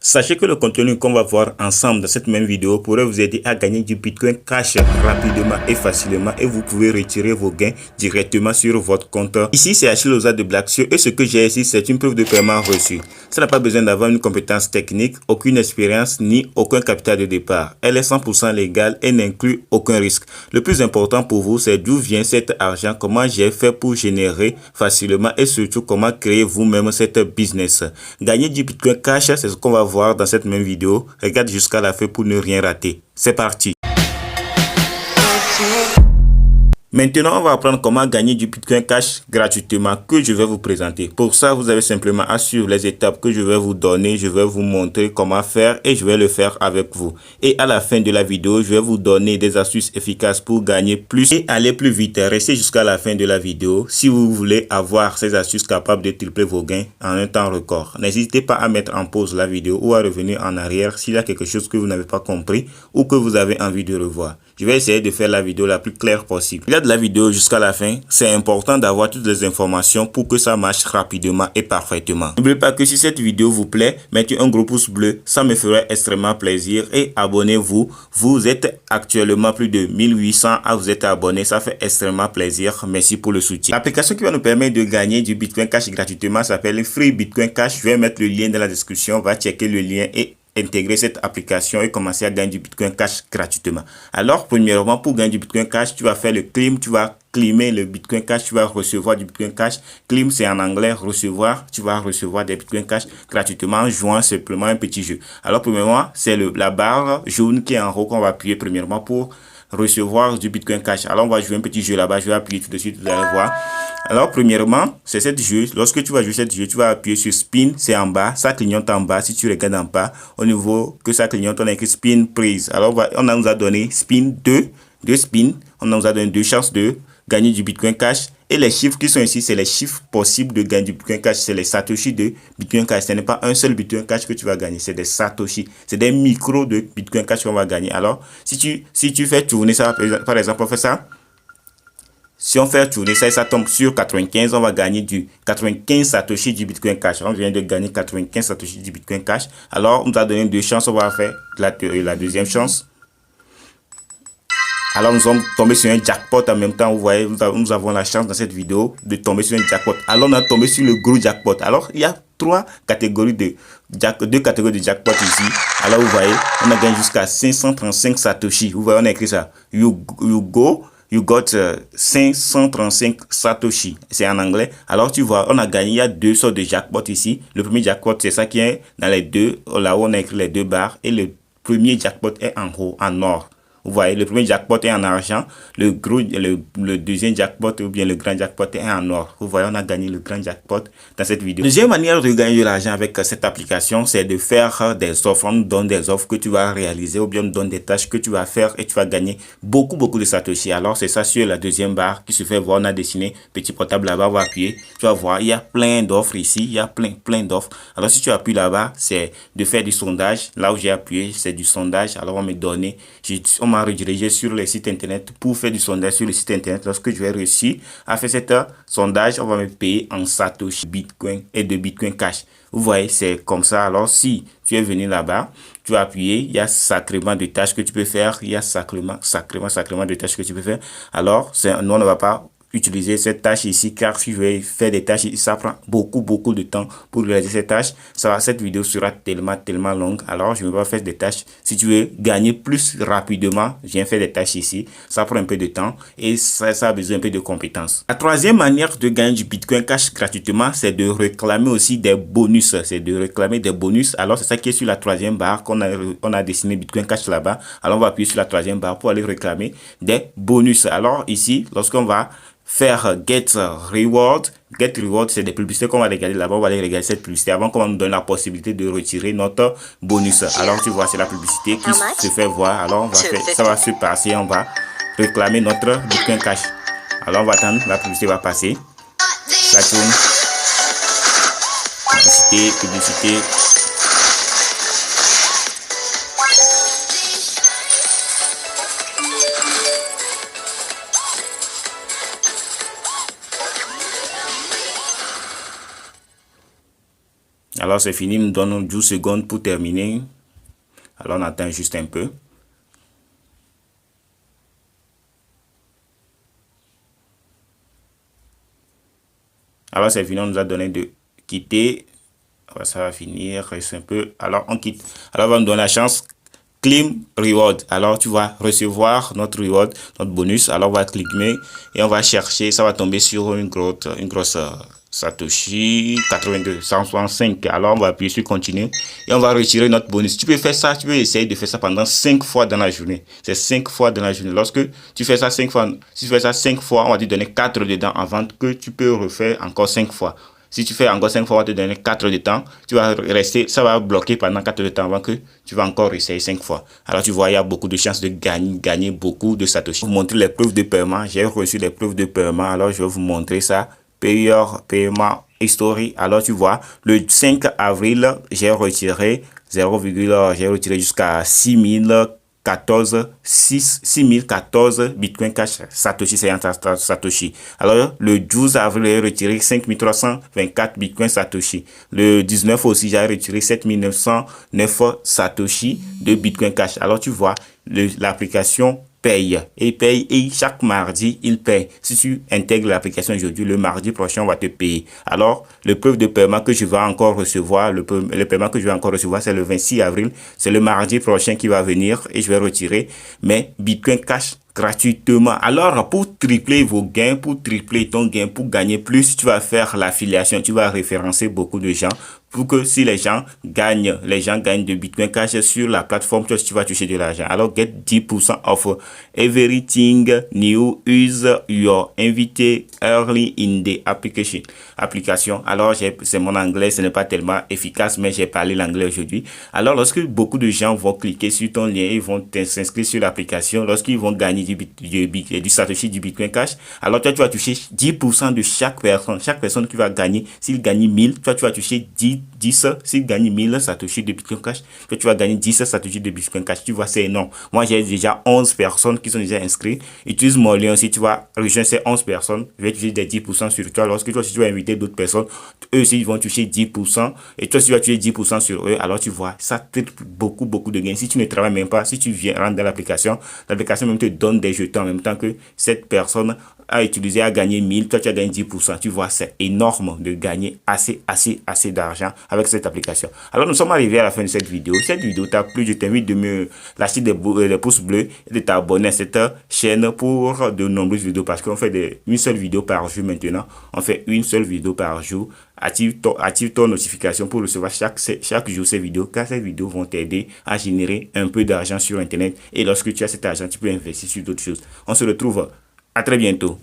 Sachez que le contenu qu'on va voir ensemble dans cette même vidéo pourrait vous aider à gagner du Bitcoin Cash rapidement et facilement et vous pouvez retirer vos gains directement sur votre compte. Ici, c'est Achille Oza de Blacksio et ce que j'ai ici, c'est une preuve de paiement reçu. Ça n'a pas besoin d'avoir une compétence technique, aucune expérience ni aucun capital de départ. Elle est 100% légale et n'inclut aucun risque. Le plus important pour vous, c'est d'où vient cet argent, comment j'ai fait pour générer facilement et surtout comment créer vous-même cette business. Gagner du Bitcoin Cash, c'est ce qu'on va voir dans cette même vidéo. Regarde jusqu'à la fin pour ne rien rater. C'est parti. Maintenant, on va apprendre comment gagner du Bitcoin Cash gratuitement que je vais vous présenter. Pour ça, vous avez simplement à suivre les étapes que je vais vous donner. Je vais vous montrer comment faire et je vais le faire avec vous. Et à la fin de la vidéo, je vais vous donner des astuces efficaces pour gagner plus et aller plus vite. Restez jusqu'à la fin de la vidéo si vous voulez avoir ces astuces capables de tripler vos gains en un temps record. N'hésitez pas à mettre en pause la vidéo ou à revenir en arrière s'il y a quelque chose que vous n'avez pas compris ou que vous avez envie de revoir. Je vais essayer de faire la vidéo la plus claire possible. Regarde la vidéo jusqu'à la fin. C'est important d'avoir toutes les informations pour que ça marche rapidement et parfaitement. N'oubliez pas que si cette vidéo vous plaît, mettez un gros pouce bleu. Ça me ferait extrêmement plaisir. Et abonnez-vous. Vous êtes actuellement plus de 1800 à vous être abonnés. Ça fait extrêmement plaisir. Merci pour le soutien. L'application qui va nous permettre de gagner du Bitcoin Cash gratuitement s'appelle Free Bitcoin Cash. Je vais mettre le lien dans la description. Va checker le lien et intégrer cette application et commencer à gagner du Bitcoin Cash gratuitement. Alors, premièrement, pour gagner du Bitcoin Cash, tu vas faire le claim, tu vas claimer le Bitcoin Cash, tu vas recevoir du Bitcoin Cash. Claim, c'est en anglais, recevoir, tu vas recevoir des Bitcoin Cash gratuitement en jouant simplement un petit jeu. Alors, premièrement, c'est la barre jaune qui est en haut qu'on va appuyer premièrement pour recevoir du Bitcoin Cash. Alors, on va jouer un petit jeu là-bas, je vais appuyer tout de suite, vous allez voir. Alors, premièrement, c'est cette jeu. Lorsque tu vas jouer cette jeu, tu vas appuyer sur Spin, c'est en bas. Ça clignote en bas. Si tu regardes en bas, au niveau que ça clignote, on a écrit Spin Prise. Alors, nous a donné Spin 2 spins. On nous a donné 2 chances de gagner du Bitcoin Cash. Et les chiffres qui sont ici, c'est les chiffres possibles de gagner du Bitcoin Cash. C'est les Satoshi de Bitcoin Cash. Ce n'est pas un seul Bitcoin Cash que tu vas gagner. C'est des Satoshi. C'est des micros de Bitcoin Cash qu'on va gagner. Alors, si tu fais tourner ça, par exemple, on fait ça. Si on fait tourner ça et ça tombe sur 95, on va gagner du 95 Satoshi du Bitcoin Cash. On vient de gagner 95 Satoshi du Bitcoin Cash. Alors, on nous a donné 2 chances. On va faire la deuxième chance. Alors, nous sommes tombés sur un jackpot en même temps. Vous voyez, nous avons la chance dans cette vidéo de tomber sur un jackpot. Alors, on a tombé sur le gros jackpot. Alors, il y a 2 catégories de jackpot ici. Alors, vous voyez, on a gagné jusqu'à 535 Satoshi. Vous voyez, on a écrit ça. You got 535 Satoshi. C'est en anglais. Alors, tu vois, on a gagné. Il y a 2 sortes de jackpot ici. Le premier jackpot, c'est ça qui est dans les deux. Là où on a écrit les 2 barres. Et le premier jackpot est en haut, en or. Vous voyez, le premier jackpot est en argent, le deuxième jackpot ou bien le grand jackpot est en or. Vous voyez, on a gagné le grand jackpot dans cette vidéo. Deuxième manière de gagner de l'argent avec cette application, c'est de faire des offres. On nous donne des offres que tu vas réaliser ou bien on nous donne des tâches que tu vas faire et tu vas gagner beaucoup de Satoshi. Alors, c'est ça sur la deuxième barre qui se fait voir. On a dessiné petit portable là-bas, on va appuyer. Tu vas voir, il y a plein d'offres ici, il y a plein d'offres. Alors, si tu appuies là-bas, c'est de faire du sondage. Là où j'ai appuyé, c'est du sondage. Alors, on va me donner, on m'a redirigé sur le site internet pour faire du sondage sur le site internet. Lorsque je vais réussir à faire cet sondage, on va me payer en Satoshi Bitcoin et de Bitcoin Cash. Vous voyez, c'est comme ça. Alors, si tu es venu là-bas, tu vas appuyer, il y a sacrément de tâches que tu peux faire. Il y a sacrément de tâches que tu peux faire. Alors, nous, on ne va pas utiliser cette tâche ici car si je vais faire des tâches, ça prend beaucoup de temps pour réaliser ces tâches. Cette vidéo sera tellement longue. Alors, je ne vais pas faire des tâches. Si tu veux gagner plus rapidement, je viens faire des tâches ici. Ça prend un peu de temps et ça a besoin un peu de compétences. La troisième manière de gagner du Bitcoin Cash gratuitement, c'est de réclamer aussi des bonus. C'est de réclamer des bonus. Alors, c'est ça qui est sur la troisième barre qu'on a dessiné Bitcoin Cash là-bas. Alors, on va appuyer sur la troisième barre pour aller réclamer des bonus. Alors, ici, lorsqu'on va faire Get Reward. Get Reward, c'est des publicités qu'on va regarder là-bas. On va aller regarder cette publicité avant qu'on nous donne la possibilité de retirer notre bonus. Alors, tu vois, c'est la publicité qui se fait voir. Alors, ça va se passer. On va réclamer notre Bitcoin Cash. Alors, on va attendre. La publicité va passer. Ça tourne. Publicité. Alors, Alors c'est fini, nous donnons 12 secondes pour terminer. Alors on attend juste un peu. Alors c'est fini, on nous a donné de quitter. Alors, ça va finir, reste un peu. Alors on quitte. Alors on va nous donner la chance. Claim reward. Alors tu vas recevoir notre reward, notre bonus. Alors on va cliquer et on va chercher. Ça va tomber sur une grosse Satoshi 82 165. Alors on va appuyer sur continuer et on va retirer notre bonus. Tu peux faire ça, tu peux essayer de faire ça pendant 5 fois dans la journée. C'est 5 fois dans la journée. Lorsque tu fais ça 5 fois, si tu fais ça 5 fois, on va te donner 4 dedans avant que tu peux refaire encore 5 fois. Si tu fais encore 5 fois, on va te donner 4 de temps. Tu vas rester, ça va bloquer pendant 4 de temps avant que tu vas encore essayer 5 fois. Alors tu vois, il y a beaucoup de chances de gagner beaucoup de Satoshi. Pour vous montrer les preuves de paiement, j'ai reçu les preuves de paiement. Alors je vais vous montrer ça. Paiement history. Alors tu vois, le 5 avril, j'ai retiré 0, j'ai retiré jusqu'à 6014 Bitcoin Cash Satoshi, c'est un Satoshi. Alors, le 12 avril, j'ai retiré 5324 Bitcoin Satoshi. Le 19 aussi, j'ai retiré 7909 Satoshi de Bitcoin Cash. Alors, tu vois, l'application paye et chaque mardi il paye. Si tu intègres l'application aujourd'hui, le mardi prochain on va te payer. Alors le preuve de paiement que je vais encore recevoir, le paiement que je vais encore recevoir, c'est le 26 avril, c'est le mardi prochain qui va venir et je vais retirer mes Bitcoin Cash gratuitement. Alors pour tripler vos gains, pour tripler ton gain, pour gagner plus, tu vas faire l'affiliation, tu vas référencer beaucoup de gens pour que si les gens gagnent de Bitcoin Cash sur la plateforme, tu vas toucher de l'argent. Alors get 10% off everything new is your invité early in the application. Alors c'est mon anglais, ce n'est pas tellement efficace, mais j'ai parlé l'anglais aujourd'hui. Alors lorsque beaucoup de gens vont cliquer sur ton lien, ils vont s'inscrire sur l'application, lorsqu'ils vont gagner du Satoshi, du Bitcoin Cash, alors toi tu vas toucher 10% de chaque personne qui va gagner. S'il gagne 1000, toi tu vas toucher 10, s'il gagne 1000 Satoshi de Bitcoin Cash, toi tu vas gagner 10 Satoshi de Bitcoin Cash. Tu vois, c'est énorme. Moi j'ai déjà 11 personnes qui sont déjà inscrites. Utilise mon lien. Si tu vas rejoindre ces 11 personnes, je vais toucher des 10% sur toi. Lorsque toi si tu vas inviter d'autres personnes, eux aussi ils vont toucher 10%, et toi si tu vas toucher 10% sur eux, alors tu vois, ça te beaucoup de gains. Si tu ne travailles même pas, si tu viens rentrer dans l'application même te donne des jetons en même temps que cette personne a utilisé, a gagné 1000, toi tu as gagné 10%. Tu vois, c'est énorme de gagner assez d'argent avec cette application. Alors nous sommes arrivés à la fin de cette vidéo. Cette vidéo t'a plu, je t'invite de me lâcher des pouces bleus et de t'abonner à cette chaîne pour de nombreuses vidéos, parce qu'on fait une seule vidéo par jour maintenant. On fait une seule vidéo par jour. Active ton notification pour recevoir chaque jour ces vidéos, car ces vidéos vont t'aider à générer un peu d'argent sur Internet. Et lorsque tu as cet argent, tu peux investir sur d'autres choses. On se retrouve à très bientôt.